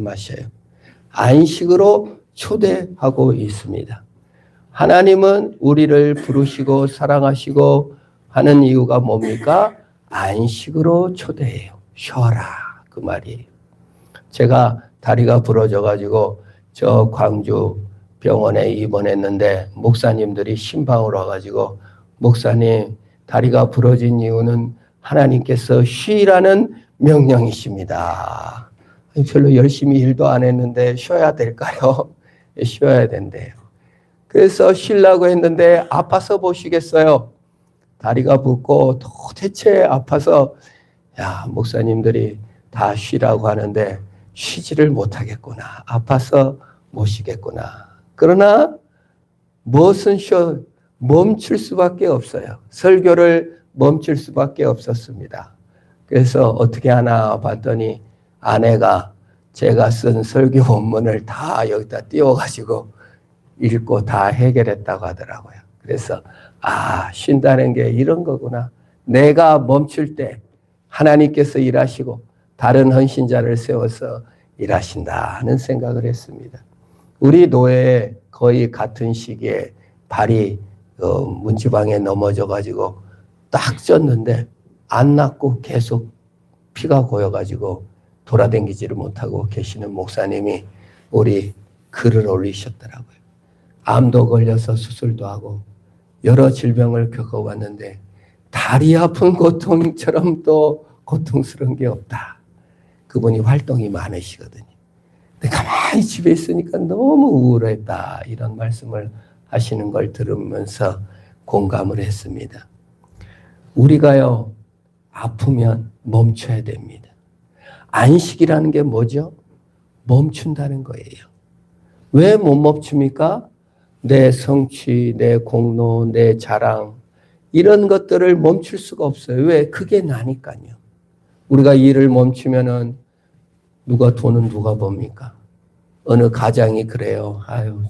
말씀하셔요. 안식으로 초대하고 있습니다. 하나님은 우리를 부르시고 사랑하시고 하는 이유가 뭡니까? 안식으로 초대해요. 쉬어라 그 말이에요. 제가 다리가 부러져가지고 저 광주 병원에 입원했는데 목사님들이 신방을 와가지고 목사님 다리가 부러진 이유는 하나님께서 쉬라는 명령이십니다. 별로 열심히 일도 안 했는데 쉬어야 될까요? 쉬어야 된대요. 그래서 쉬려고 했는데 아파서 보시겠어요? 다리가 붓고 도대체 아파서 야 목사님들이 다 쉬라고 하는데 쉬지를 못하겠구나. 아파서 못 쉬겠구나. 그러나 무엇은 쉬어 멈출 수밖에 없어요. 설교를 멈출 수밖에 없었습니다. 그래서 어떻게 하나 봤더니 아내가 제가 쓴 설교 원문을 다 여기다 띄워가지고 읽고 다 해결했다고 하더라고요. 그래서 쉰다는 게 이런 거구나. 내가 멈출 때 하나님께서 일하시고 다른 헌신자를 세워서 일하신다 하는 생각을 했습니다. 우리 노예에 거의 같은 시기에 발이 문지방에 넘어져가지고 딱 쪘는데 안 낫고 계속 피가 고여가지고 돌아다니지를 못하고 계시는 목사님이 우리 글을 올리셨더라고요. 암도 걸려서 수술도 하고 여러 질병을 겪어왔는데 다리 아픈 고통처럼 또 고통스러운 게 없다. 그분이 활동이 많으시거든요. 근데 가만히 집에 있으니까 너무 우울했다. 이런 말씀을 하시는 걸 들으면서 공감을 했습니다. 우리가요, 아프면 멈춰야 됩니다. 안식이라는 게 뭐죠? 멈춘다는 거예요. 왜 못 멈춥니까? 내 성취, 내 공로, 내 자랑 이런 것들을 멈출 수가 없어요. 왜? 그게 나니까요. 우리가 일을 멈추면은 돈은 누가 법니까? 어느 가장이 그래요.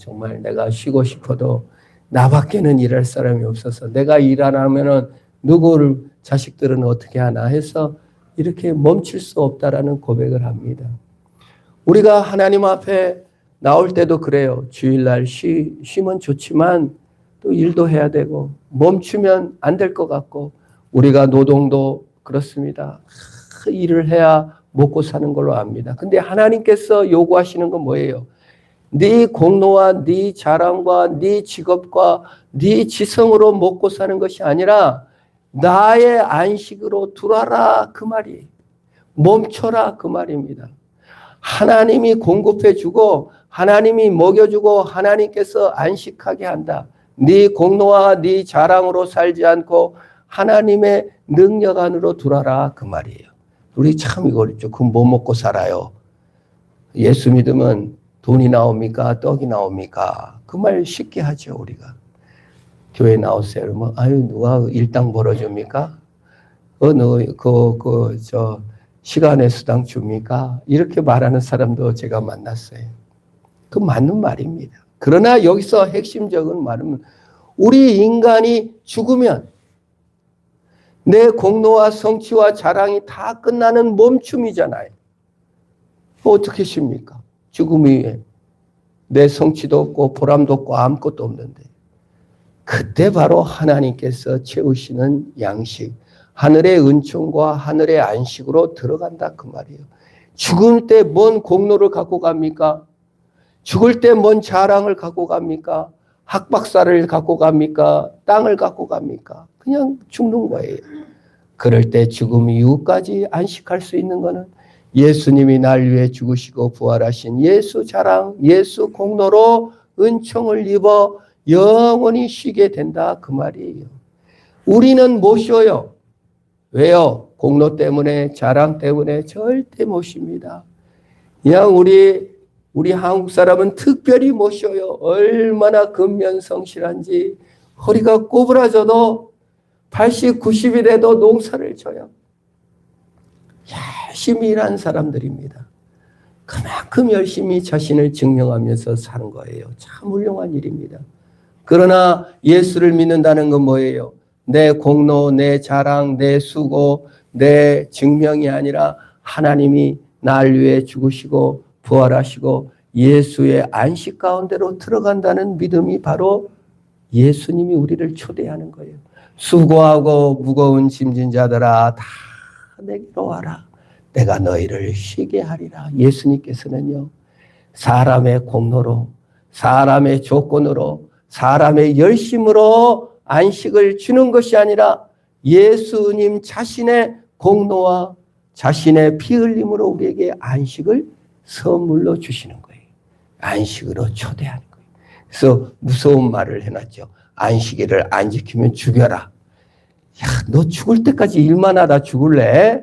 정말 내가 쉬고 싶어도 나밖에는 일할 사람이 없어서 내가 일 안 하면은 누구를 자식들은 어떻게 하나 해서 이렇게 멈출 수 없다라는 고백을 합니다. 우리가 하나님 앞에 나올 때도 그래요. 주일날 쉬면 좋지만 또 일도 해야 되고 멈추면 안 될 것 같고 우리가 노동도 그렇습니다. 일을 해야 먹고 사는 걸로 압니다. 근데 하나님께서 요구하시는 건 뭐예요? 네 공로와 네 자랑과 네 직업과 네 지성으로 먹고 사는 것이 아니라 나의 안식으로 두라라 그 말이에요. 멈춰라 그 말입니다. 하나님이 공급해주고 하나님이 먹여주고 하나님께서 안식하게 한다. 네 공로와 네 자랑으로 살지 않고 하나님의 능력 안으로 두라라 그 말이에요. 우리 참 이거 어렵죠. 그럼 뭐 먹고 살아요? 예수 믿으면 돈이 나옵니까? 떡이 나옵니까? 그 말 쉽게 하죠 우리가. 교회 나오세요. 그러면 누가 일당 벌어줍니까? 시간의 수당 줍니까? 이렇게 말하는 사람도 제가 만났어요. 그 맞는 말입니다. 그러나 여기서 핵심적인 말은 우리 인간이 죽으면 내 공로와 성취와 자랑이 다 끝나는 멈춤이잖아요. 어떻게 쉽니까? 죽음 이후에 내 성취도 없고 보람도 없고 아무것도 없는데 그때 바로 하나님께서 채우시는 양식, 하늘의 은총과 하늘의 안식으로 들어간다 그 말이에요. 죽을 때 뭔 공로를 갖고 갑니까? 죽을 때 뭔 자랑을 갖고 갑니까? 학박사를 갖고 갑니까? 땅을 갖고 갑니까? 그냥 죽는 거예요. 그럴 때 죽음 이후까지 안식할 수 있는 거는 예수님이 날 위해 죽으시고 부활하신 예수 자랑, 예수 공로로 은총을 입어 영원히 쉬게 된다 그 말이에요. 우리는 못 쉬어요. 왜요? 공로 때문에 자랑 때문에 절대 못 쉽니다. 그냥 우리 한국 사람은 특별히 못 쉬어요. 얼마나 근면성실한지 허리가 꼬부라져도 80, 90이 돼도 농사를 져요. 열심히 일하는 사람들입니다. 그만큼 열심히 자신을 증명하면서 사는 거예요. 참 훌륭한 일입니다. 그러나 예수를 믿는다는 건 뭐예요? 내 공로, 내 자랑, 내 수고, 내 증명이 아니라 하나님이 날 위해 죽으시고 부활하시고 예수의 안식 가운데로 들어간다는 믿음이 바로 예수님이 우리를 초대하는 거예요. 수고하고 무거운 짐진 자들아 다 내게로 와라. 내가 너희를 쉬게 하리라. 예수님께서는요. 사람의 공로로, 사람의 조건으로, 사람의 열심으로 안식을 주는 것이 아니라 예수님 자신의 공로와 자신의 피 흘림으로 우리에게 안식을 선물로 주시는 거예요. 안식으로 초대하는 거예요. 그래서 무서운 말을 해놨죠. 안식일을 안 지키면 죽여라. 야, 너 죽을 때까지 일만 하다 죽을래?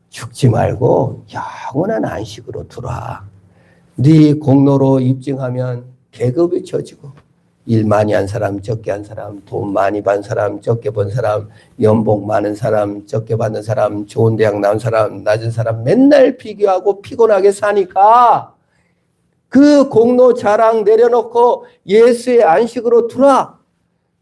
죽지 말고 영원한 안식으로 들어와. 네 공로로 입증하면 계급이 져지고 일 많이 한 사람, 적게 한 사람, 돈 많이 번 사람, 적게 번 사람, 연봉 많은 사람, 적게 받는 사람, 좋은 대학 나온 사람, 낮은 사람 맨날 비교하고 피곤하게 사니까 그 공로 자랑 내려놓고 예수의 안식으로 들어와.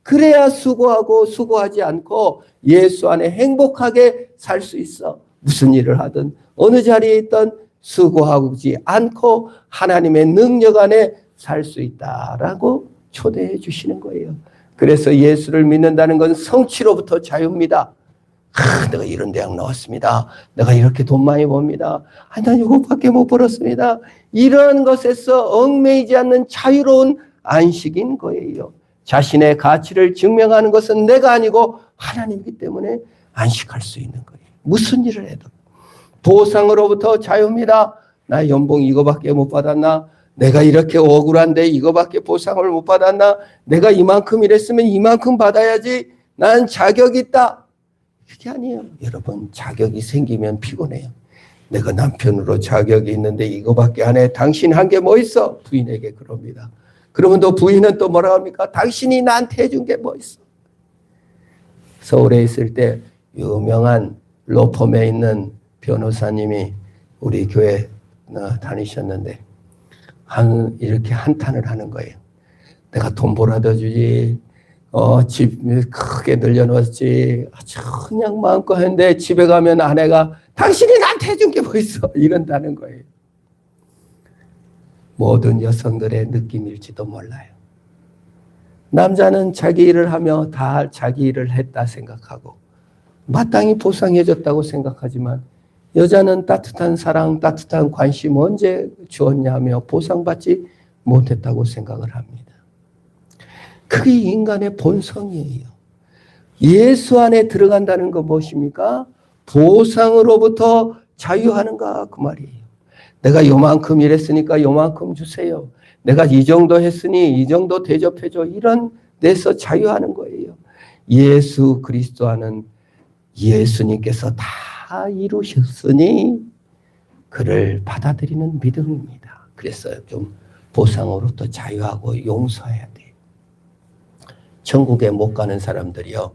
그래야 수고하고 수고하지 않고 예수 안에 행복하게 살 수 있어. 무슨 일을 하든 어느 자리에 있든 수고하지 않고 하나님의 능력 안에 살 수 있다라고 초대해 주시는 거예요. 그래서 예수를 믿는다는 건 성취로부터 자유입니다. 내가 이런 대학 나왔습니다. 내가 이렇게 돈 많이 법니다. 난 이것밖에 못 벌었습니다. 이런 것에서 얽매이지 않는 자유로운 안식인 거예요. 자신의 가치를 증명하는 것은 내가 아니고 하나님이기 때문에 안식할 수 있는 거예요. 무슨 일을 해도. 보상으로부터 자유입니다. 나 연봉 이거밖에 못 받았나? 내가 이렇게 억울한데 이거밖에 보상을 못 받았나? 내가 이만큼 일했으면 이만큼 받아야지. 난 자격이 있다. 그게 아니에요. 여러분, 자격이 생기면 피곤해요. 내가 남편으로 자격이 있는데 이거밖에 안 해. 당신 한 게 뭐 있어? 부인에게 그럽니다. 그러면 또 부인은 또 뭐라고 합니까? 당신이 나한테 해준 게 뭐 있어? 서울에 있을 때 유명한 로펌에 있는 변호사님이 우리 교회 다니셨는데 이렇게 한탄을 하는 거예요. 내가 돈 벌어다 주지, 집 크게 늘려놓았지, 아주 그냥 마음껏 했는데 집에 가면 아내가 당신이 나한테 해준 게 뭐 있어? 이런다는 거예요. 모든 여성들의 느낌일지도 몰라요. 남자는 자기 일을 하며 다 자기 일을 했다 생각하고 마땅히 보상해줬다고 생각하지만 여자는 따뜻한 사랑, 따뜻한 관심 언제 주었냐며 보상받지 못했다고 생각을 합니다. 그게 인간의 본성이에요. 예수 안에 들어간다는 건 무엇입니까? 보상으로부터 자유하는가 그 말이에요. 내가 요만큼 일했으니까 요만큼 주세요. 내가 이 정도 했으니 이 정도 대접해줘. 이런 데서 자유하는 거예요. 예수 그리스도 안은 예수님께서 다 이루셨으니 그를 받아들이는 믿음입니다. 그래서 좀 보상으로부터 자유하고 용서해야 돼요. 천국에 못 가는 사람들이요.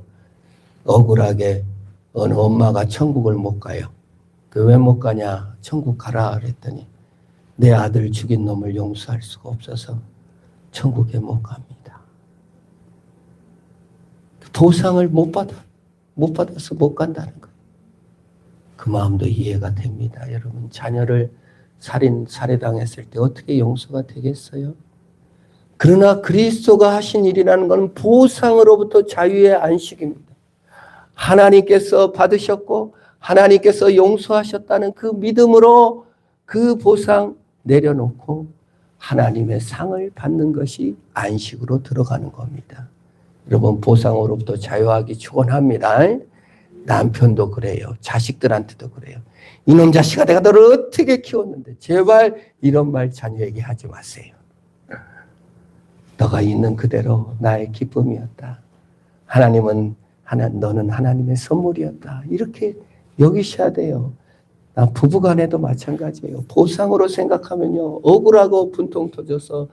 억울하게 어느 엄마가 천국을 못 가요. 그 왜 못 가냐? 천국 가라 그랬더니 내 아들 죽인 놈을 용서할 수가 없어서 천국에 못 갑니다. 보상을 못 받아서 못 간다는 거예요. 그 마음도 이해가 됩니다. 여러분, 자녀를 살해당했을 때 어떻게 용서가 되겠어요? 그러나 그리스도가 하신 일이라는 것은 보상으로부터 자유의 안식입니다. 하나님께서 받으셨고 하나님께서 용서하셨다는 그 믿음으로 그 보상 내려놓고 하나님의 상을 받는 것이 안식으로 들어가는 겁니다. 여러분, 보상으로부터 자유하기 축원합니다. 남편도 그래요. 자식들한테도 그래요. 이놈 자식아 내가 너를 어떻게 키웠는데 제발 이런 말 자녀에게 하지 마세요. 너가 있는 그대로 나의 기쁨이었다. 너는 하나님의 선물이었다. 이렇게 여기셔야 돼요. 부부간에도 마찬가지예요. 보상으로 생각하면요. 억울하고 분통 터져서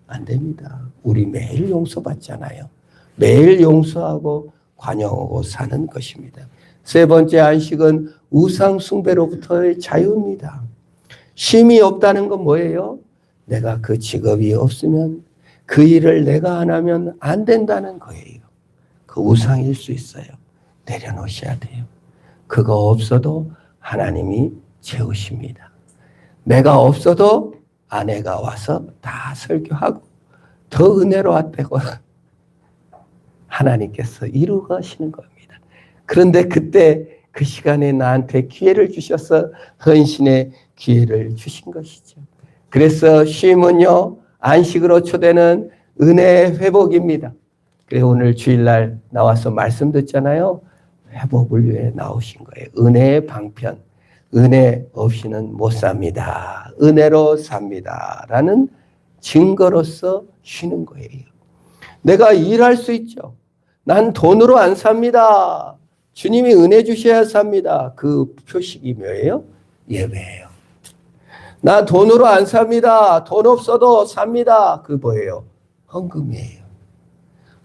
안 됩니다. 우리 매일 용서받잖아요. 매일 용서하고 관용하고 사는 것입니다. 세 번째 안식은 우상 숭배로부터의 자유입니다. 쉼이 없다는 건 뭐예요? 내가 그 직업이 없으면 그 일을 내가 안 하면 안 된다는 거예요. 그 우상일 수 있어요. 내려놓으셔야 돼요. 그거 없어도 하나님이 채우십니다. 내가 없어도 아내가 와서 다 설교하고 더 은혜로웠다고 하나님께서 이루어 가시는 겁니다. 그런데 그때 그 시간에 나한테 기회를 주셔서 헌신의 기회를 주신 것이죠. 그래서 쉼은요, 안식으로 초대는 은혜의 회복입니다. 그래서 오늘 주일날 나와서 말씀 듣잖아요. 회복을 위해 나오신 거예요. 은혜의 방편. 은혜 없이는 못 삽니다. 은혜로 삽니다. 라는 증거로서 쉬는 거예요. 내가 일할 수 있죠. 난 돈으로 안 삽니다. 주님이 은혜 주셔야 삽니다. 그 표식이 뭐예요? 예배예요. 나 돈으로 안 삽니다. 돈 없어도 삽니다. 그 뭐예요? 헌금이에요.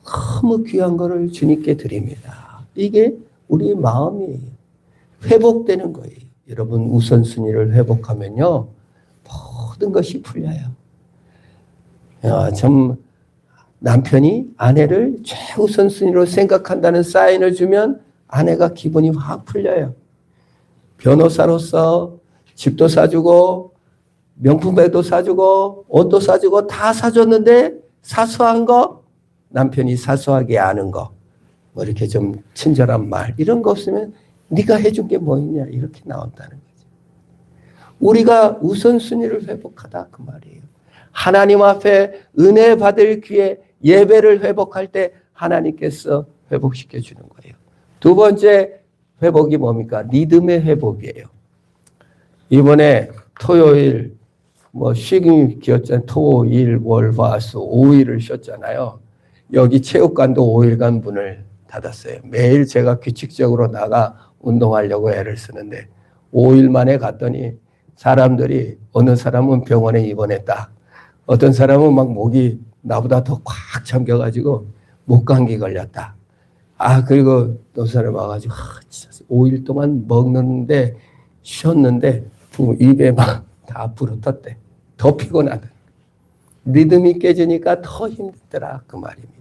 너무 귀한 거를 주님께 드립니다. 이게 우리 마음이에요. 회복되는 거예요. 여러분 우선순위를 회복하면요. 모든 것이 풀려요. 참 남편이 아내를 최우선순위로 생각한다는 사인을 주면 아내가 기분이 확 풀려요. 변호사로서 집도 사주고 명품백도 사주고 옷도 사주고 다 사줬는데 사소한 거 남편이 사소하게 아는 거 뭐 이렇게 좀 친절한 말 이런 거 없으면 네가 해준 게 뭐 있냐 이렇게 나온다는 거죠. 우리가 우선순위를 회복하다 그 말이에요. 하나님 앞에 은혜 받을 기회 예배를 회복할 때 하나님께서 회복시켜 주는 거예요. 두 번째 회복이 뭡니까? 리듬의 회복이에요. 이번에 토요일 쉬기 기었잖아요. 토, 일, 월, 화, 수 5일을 쉬었잖아요. 여기 체육관도 5일간 문을 닫았어요. 매일 제가 규칙적으로 나가 운동하려고 애를 쓰는데 5일 만에 갔더니 사람들이 어느 사람은 병원에 입원했다. 어떤 사람은 막 목이 나보다 더 꽉 잠겨가지고 목감기 걸렸다. 그리고 또 사람 와가지고 진짜 5일 동안 먹는데 쉬었는데 입에 막 다 불어텄대. 더 피곤하다. 리듬이 깨지니까 더 힘들더라 그 말입니다.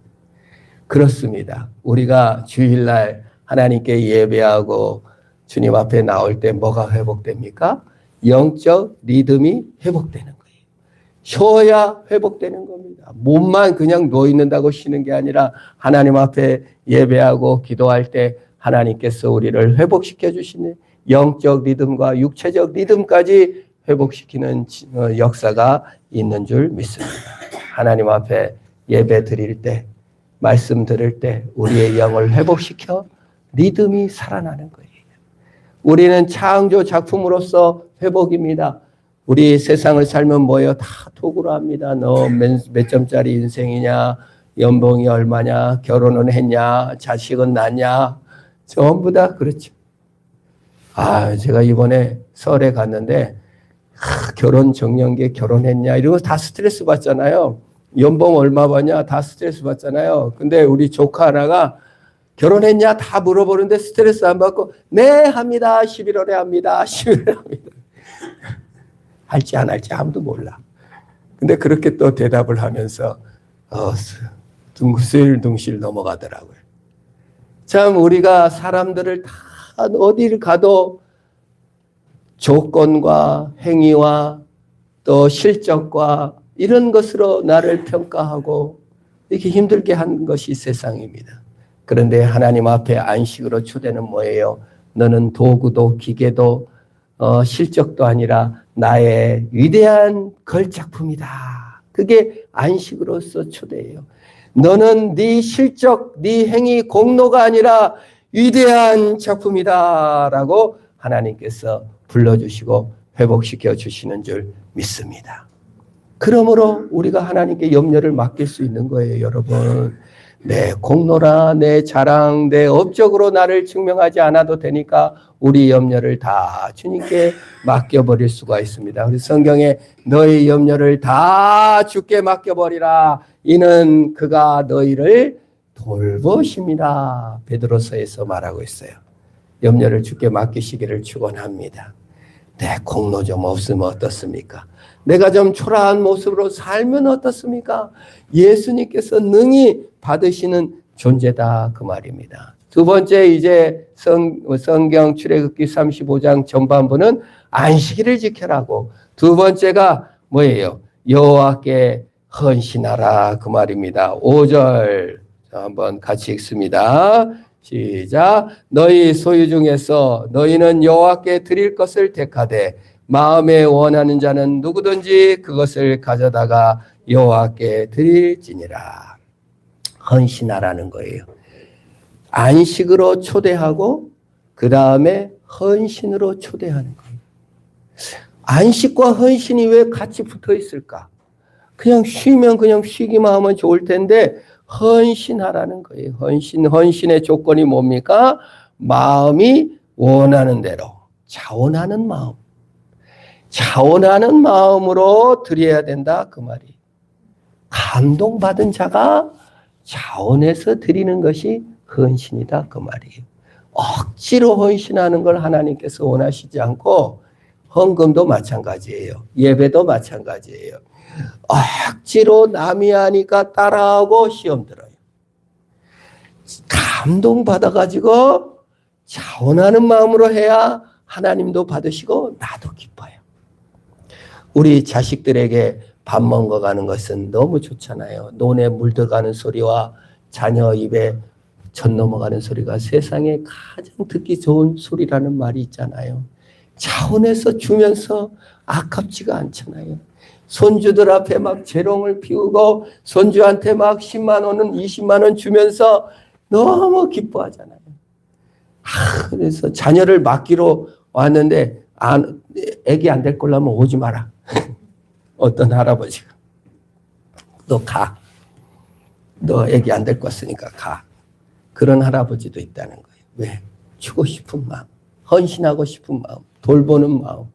그렇습니다. 우리가 주일날 하나님께 예배하고 주님 앞에 나올 때 뭐가 회복됩니까? 영적 리듬이 회복되는 거예요. 쉬어야 회복되는 겁니다. 몸만 그냥 누워있는다고 쉬는 게 아니라 하나님 앞에 예배하고 기도할 때 하나님께서 우리를 회복시켜 주시는 영적 리듬과 육체적 리듬까지 회복시키는 역사가 있는 줄 믿습니다. 하나님 앞에 예배 드릴 때 말씀 들을 때 우리의 영을 회복시켜 리듬이 살아나는 거예요. 우리는 창조 작품으로서 회복입니다. 우리 세상을 살면 뭐예요? 다 도구로 합니다. 너 몇 점짜리 인생이냐? 연봉이 얼마냐? 결혼은 했냐? 자식은 낳냐? 전부 다 그렇죠. 제가 이번에 설에 갔는데 결혼 정년기에 결혼했냐? 이러고 다 스트레스 받잖아요. 연봉 얼마 받냐? 다 스트레스 받잖아요. 근데 우리 조카 하나가 결혼했냐? 다 물어보는데 스트레스 안 받고 네 합니다. 11월에 합니다. 11월에 합니다. 할지 안 할지 아무도 몰라. 근데 그렇게 또 대답을 하면서 둥실둥실 넘어가더라고요. 참 우리가 사람들을 다 어디를 가도 조건과 행위와 또 실적과 이런 것으로 나를 평가하고 이렇게 힘들게 한 것이 세상입니다. 그런데 하나님 앞에 안식으로 초대는 뭐예요? 너는 도구도 기계도 실적도 아니라 나의 위대한 걸작품이다. 그게 안식으로서 초대예요. 너는 네 실적, 네 행위, 공로가 아니라 위대한 작품이다 라고 하나님께서 불러주시고 회복시켜 주시는 줄 믿습니다. 그러므로 우리가 하나님께 염려를 맡길 수 있는 거예요, 여러분. 내 공로나 내 자랑, 내 업적으로 나를 증명하지 않아도 되니까 우리 염려를 다 주님께 맡겨버릴 수가 있습니다. 우리 성경에 너희 염려를 다 주께 맡겨버리라. 이는 그가 너희를 돌보십니다. 베드로서에서 말하고 있어요. 염려를 주께 맡기시기를 축원합니다. 내 공로 좀 없으면 어떻습니까? 내가 좀 초라한 모습으로 살면 어떻습니까? 예수님께서 능히 받으시는 존재다 그 말입니다. 두 번째 이제 성경 출애굽기 35장 전반부는 안식일을 지켜라고 두 번째가 뭐예요? 여호와께 헌신하라 그 말입니다. 5절 한번 같이 읽습니다. 시작. 너희 소유 중에서 너희는 여호와께 드릴 것을 택하되 마음에 원하는 자는 누구든지 그것을 가져다가 여호와께 드릴지니라. 헌신하라는 거예요. 안식으로 초대하고 그 다음에 헌신으로 초대하는 거예요. 안식과 헌신이 왜 같이 붙어 있을까? 그냥 쉬면 그냥 쉬기만 하면 좋을 텐데 헌신하라는 거예요. 헌신의 조건이 뭡니까? 마음이 원하는 대로 자원하는 마음. 자원하는 마음으로 드려야 된다 그 말이. 감동받은 자가 자원해서 드리는 것이 헌신이다 그 말이에요. 억지로 헌신하는 걸 하나님께서 원하시지 않고 헌금도 마찬가지예요. 예배도 마찬가지예요. 억지로 남이 하니까 따라하고 시험 들어요. 감동받아가지고 자원하는 마음으로 해야 하나님도 받으시고 나도 기뻐요. 우리 자식들에게 밥 먹어 가는 것은 너무 좋잖아요. 논에 물 들어가는 소리와 자녀 입에 전 넘어가는 소리가 세상에 가장 듣기 좋은 소리라는 말이 있잖아요. 자원해서 주면서 아깝지가 않잖아요. 손주들 앞에 막 재롱을 피우고 손주한테 막 10만 원은 20만 원 주면서 너무 기뻐하잖아요. 그래서 자녀를 맡기로 왔는데 애기 안 될 거라면 오지 마라. 어떤 할아버지가 너 가. 너 애기 안 될 거 같으니까 가. 그런 할아버지도 있다는 거예요. 왜? 주고 싶은 마음, 헌신하고 싶은 마음, 돌보는 마음,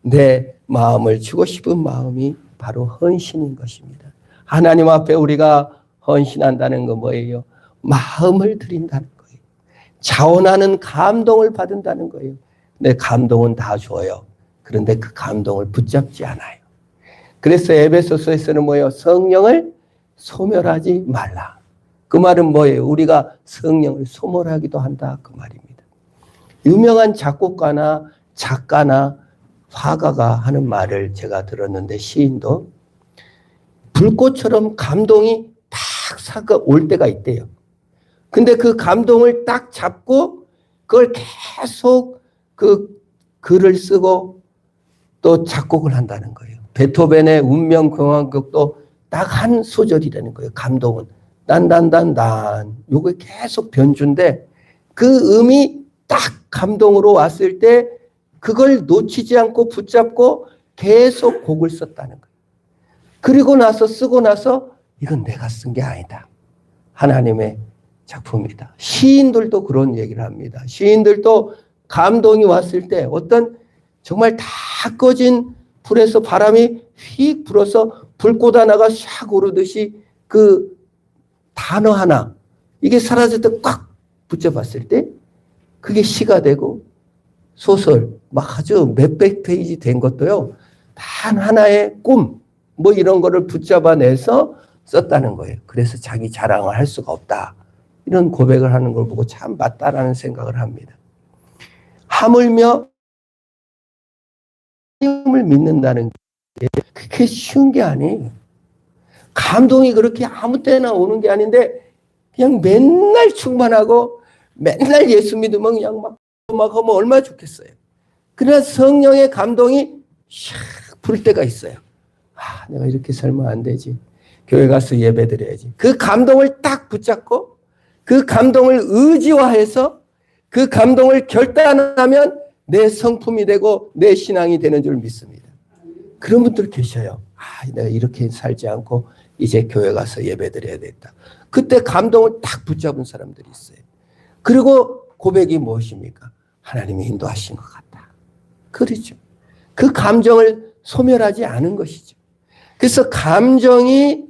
내 마음을 주고 싶은 마음이 바로 헌신인 것입니다. 하나님 앞에 우리가 헌신한다는 건 뭐예요? 마음을 드린다는 거예요. 자원하는 감동을 받는다는 거예요. 내 감동은 다 줘요. 그런데 그 감동을 붙잡지 않아요. 그래서 에베소서에서는 뭐예요? 성령을 소멸하지 말라. 그 말은 뭐예요? 우리가 성령을 소멸하기도 한다 그 말입니다. 유명한 작곡가나 작가나 화가가 하는 말을 제가 들었는데 시인도 불꽃처럼 감동이 탁 올 때가 있대요. 근데 그 감동을 딱 잡고 그걸 계속 그 글을 쓰고 또 작곡을 한다는 거예요. 베토벤의 운명공화국도 딱 한 소절이라는 거예요. 감동은 딴딴딴딴 요게 계속 변주인데 그 음이 딱 감동으로 왔을 때 그걸 놓치지 않고 붙잡고 계속 곡을 썼다는 거예요. 그리고 나서 쓰고 나서 이건 내가 쓴 게 아니다. 하나님의 작품이다. 시인들도 그런 얘기를 합니다. 시인들도 감동이 왔을 때 어떤 정말 다 꺼진 불에서 바람이 휙 불어서 불꽃 하나가 샥 오르듯이 그 단어 하나 이게 사라질 때 꽉 붙잡았을 때 그게 시가 되고 소설 막 아주 몇백 페이지 된 것도요. 단 하나의 꿈 뭐 이런 거를 붙잡아내서 썼다는 거예요. 그래서 자기 자랑을 할 수가 없다. 이런 고백을 하는 걸 보고 참 맞다라는 생각을 합니다. 하물며 하나님을 믿는다는 게 그렇게 쉬운 게 아니에요. 감동이 그렇게 아무 때나 오는 게 아닌데 그냥 맨날 충만하고 맨날 예수 믿으면 그냥 막 하면 얼마나 좋겠어요. 그러나 성령의 감동이 샥 불 때가 있어요. 내가 이렇게 살면 안 되지. 교회 가서 예배 드려야지. 그 감동을 딱 붙잡고 그 감동을 의지화해서 그 감동을 결단하면 내 성품이 되고 내 신앙이 되는 줄 믿습니다. 그런 분들 계셔요. 내가 이렇게 살지 않고 이제 교회 가서 예배 드려야 되겠다. 그때 감동을 딱 붙잡은 사람들이 있어요. 그리고 고백이 무엇입니까? 하나님이 인도하신 것 같다. 그렇죠. 그 감정을 소멸하지 않은 것이죠. 그래서 감정이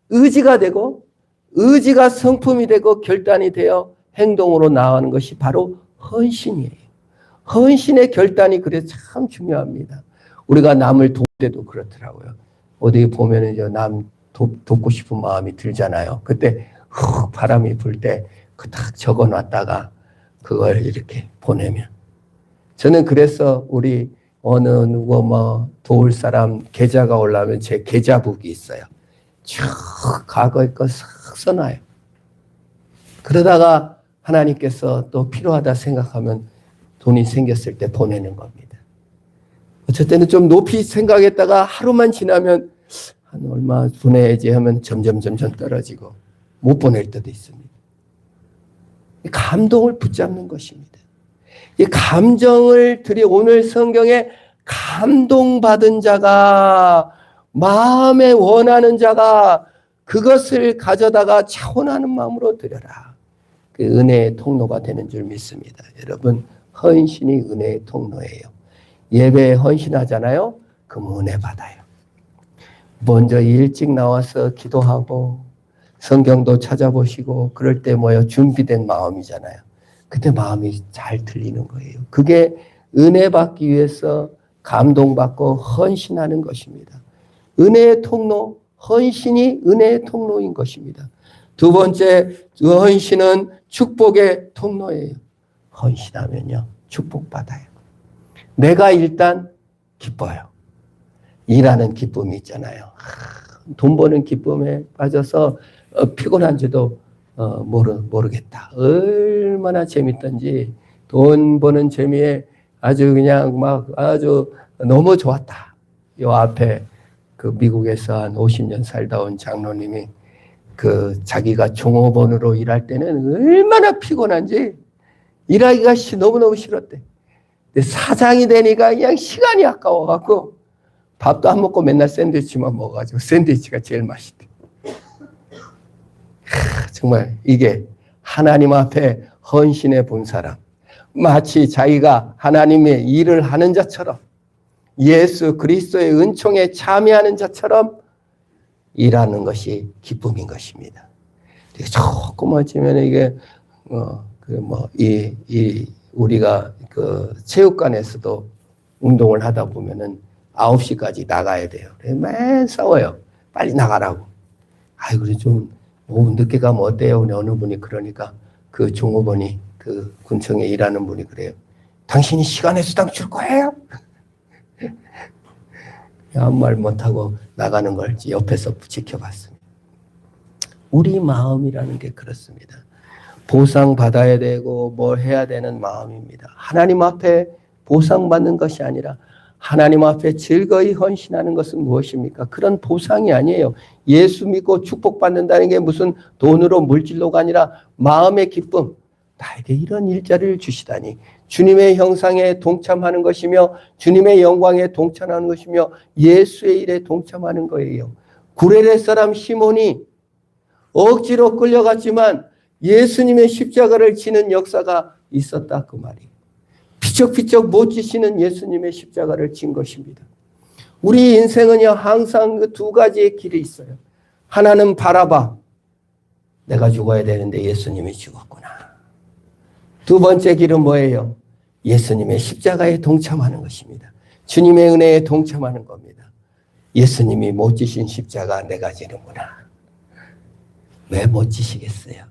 의지가 되고 의지가 성품이 되고 결단이 되어 행동으로 나아가는 것이 바로 헌신이에요. 헌신의 결단이 그래서 참 중요합니다. 우리가 남을 도울 때도 그렇더라고요. 어디 보면은 남 돕고 싶은 마음이 들잖아요. 그때 훅 바람이 불 때 그 딱 적어놨다가 그걸 이렇게 보내면 저는 그래서 우리 누구 도울 사람 계좌가 올라오면 제 계좌북이 있어요. 쭉 과거의 거 싹 써놔요. 그러다가 하나님께서 또 필요하다 생각하면 돈이 생겼을 때 보내는 겁니다. 어쩔 때는 좀 높이 생각했다가 하루만 지나면 한 얼마 보내야지 하면 점점 떨어지고 못 보낼 때도 있습니다. 감동을 붙잡는 것입니다. 이 감정을 오늘 성경에 감동받은 자가, 마음에 원하는 자가 그것을 가져다가 차원하는 마음으로 드려라. 그 은혜의 통로가 되는 줄 믿습니다. 여러분, 헌신이 은혜의 통로예요. 예배에 헌신하잖아요. 그럼 은혜 받아요. 먼저 일찍 나와서 기도하고 성경도 찾아보시고 그럴 때 준비된 마음이잖아요. 그때 마음이 잘 들리는 거예요. 그게 은혜 받기 위해서 감동받고 헌신하는 것입니다. 은혜의 통로, 헌신이 은혜의 통로인 것입니다. 두 번째, 그 헌신은 축복의 통로예요. 헌신하면요, 축복받아요. 내가 일단 기뻐요. 일하는 기쁨이 있잖아요. 돈 버는 기쁨에 빠져서 피곤한지도 모르겠다. 얼마나 재밌던지 돈 버는 재미에 아주 그냥 아주 너무 좋았다. 요 앞에 그 미국에서 한 50년 살다 온 장로님이 자기가 종업원으로 일할 때는 얼마나 피곤한지 일하기가 너무너무 싫었대. 근데 사장이 되니까 그냥 시간이 아까워갖고 밥도 안 먹고 맨날 샌드위치만 먹어가지고 샌드위치가 제일 맛있대. 정말 이게 하나님 앞에 헌신해 본 사람, 마치 자기가 하나님의 일을 하는 자처럼 예수 그리스도의 은총에 참여하는 자처럼 일하는 것이 기쁨인 것입니다. 조금 어찌면 이게 우리가 체육관에서도 운동을 하다 보면은 9시까지 나가야 돼요. 맨 싸워요. 빨리 나가라고. 그래 좀 늦게 가면 어때요? 어느 분이 그러니까 그 종업원이 그 군청에 일하는 분이 그래요. 당신이 시간에 수당 줄 거예요? 아무 말 못하고 나가는 걸 옆에서 지켜봤습니다. 우리 마음이라는 게 그렇습니다. 보상받아야 되고 뭘 해야 되는 마음입니다. 하나님 앞에 보상받는 것이 아니라 하나님 앞에 즐거이 헌신하는 것은 무엇입니까? 그런 보상이 아니에요. 예수 믿고 축복받는다는 게 무슨 돈으로 물질로가 아니라 마음의 기쁨. 나에게 이런 일자리를 주시다니. 주님의 형상에 동참하는 것이며 주님의 영광에 동참하는 것이며 예수의 일에 동참하는 거예요. 구레네 사람 시몬이 억지로 끌려갔지만 예수님의 십자가를 지는 역사가 있었다 그 말이에요. 피적피적 못 지시는 예수님의 십자가를 진 것입니다. 우리 인생은요 항상 그 두 가지의 길이 있어요. 하나는 바라봐. 내가 죽어야 되는데 예수님이 죽었구나. 두 번째 길은 뭐예요? 예수님의 십자가에 동참하는 것입니다. 주님의 은혜에 동참하는 겁니다. 예수님이 못 지신 십자가 내가 지는구나. 왜 못 지시겠어요?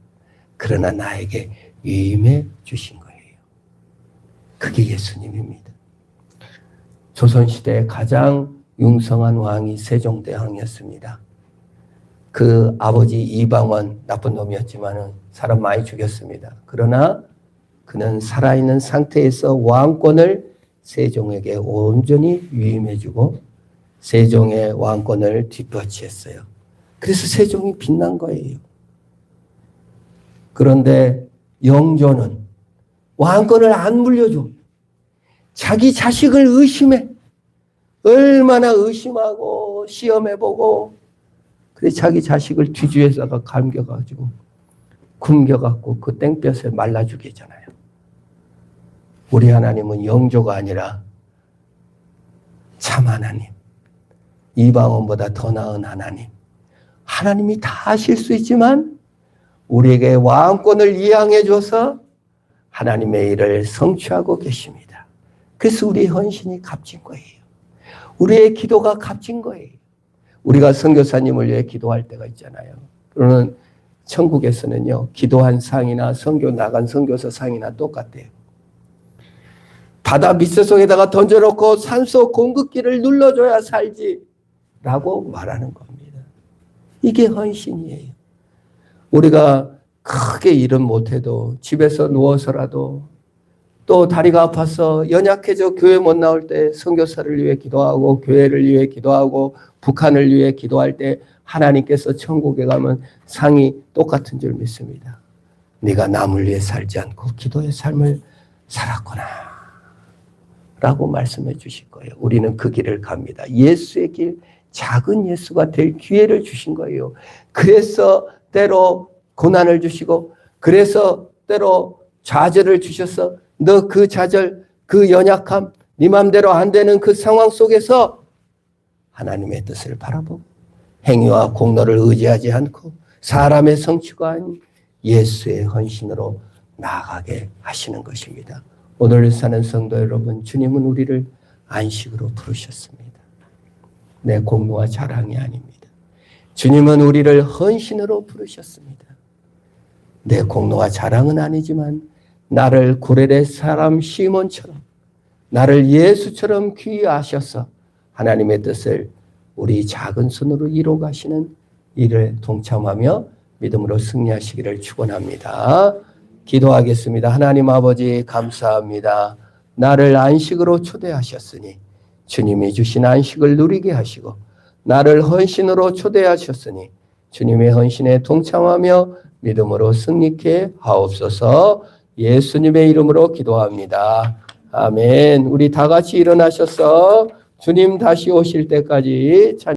그러나 나에게 위임해 주신 거예요. 그게 예수님입니다. 조선시대의 가장 융성한 왕이 세종대왕이었습니다. 그 아버지 이방원 나쁜 놈이었지만 사람 많이 죽였습니다. 그러나 그는 살아있는 상태에서 왕권을 세종에게 온전히 위임해주고 세종의 왕권을 뒷받치했어요. 그래서 세종이 빛난 거예요. 그런데 영조는 왕권을 안 물려줘. 자기 자식을 의심해. 얼마나 의심하고 시험해보고 그래 자기 자식을 뒤주에다가 감겨가지고 굶겨갖고 그 땡볕에 말라 죽이잖아요. 우리 하나님은 영조가 아니라 참 하나님, 이방원보다 더 나은 하나님. 하나님이 다 하실 수 있지만 우리에게 왕권을 이양해줘서 하나님의 일을 성취하고 계십니다. 그래서 우리의 헌신이 값진 거예요. 우리의 기도가 값진 거예요. 우리가 선교사님을 위해 기도할 때가 있잖아요. 그러면 천국에서는요, 기도한 상이나 선교 나간 선교사 상이나 똑같아요. 바다 밑세속에다가 던져놓고 산소 공급기를 눌러줘야 살지 라고 말하는 겁니다. 이게 헌신이에요. 우리가 크게 일은 못해도 집에서 누워서라도 또 다리가 아파서 연약해져 교회 못 나올 때 선교사를 위해 기도하고 교회를 위해 기도하고 북한을 위해 기도할 때 하나님께서 천국에 가면 상이 똑같은 줄 믿습니다. 네가 남을 위해 살지 않고 기도의 삶을 살았구나 라고 말씀해 주실 거예요. 우리는 그 길을 갑니다. 예수의 길, 작은 예수가 될 기회를 주신 거예요. 그래서 때로 고난을 주시고 그래서 때로 좌절을 주셔서 너 그 좌절, 그 연약함, 네 맘대로 안 되는 그 상황 속에서 하나님의 뜻을 바라보고 행위와 공로를 의지하지 않고 사람의 성취가 아닌 예수의 헌신으로 나아가게 하시는 것입니다. 오늘 사는 성도 여러분, 주님은 우리를 안식으로 부르셨습니다. 내 공로와 자랑이 아닙니다. 주님은 우리를 헌신으로 부르셨습니다. 내 공로와 자랑은 아니지만 나를 구레네 사람 시몬처럼 나를 예수처럼 귀하셔서 하나님의 뜻을 우리 작은 손으로 이루어 가시는 일을 동참하며 믿음으로 승리하시기를 축원합니다. 기도하겠습니다. 하나님 아버지 감사합니다. 나를 안식으로 초대하셨으니 주님이 주신 안식을 누리게 하시고 나를 헌신으로 초대하셨으니 주님의 헌신에 동참하며 믿음으로 승리케 하옵소서. 예수님의 이름으로 기도합니다. 아멘. 우리 다 같이 일어나셔서 주님 다시 오실 때까지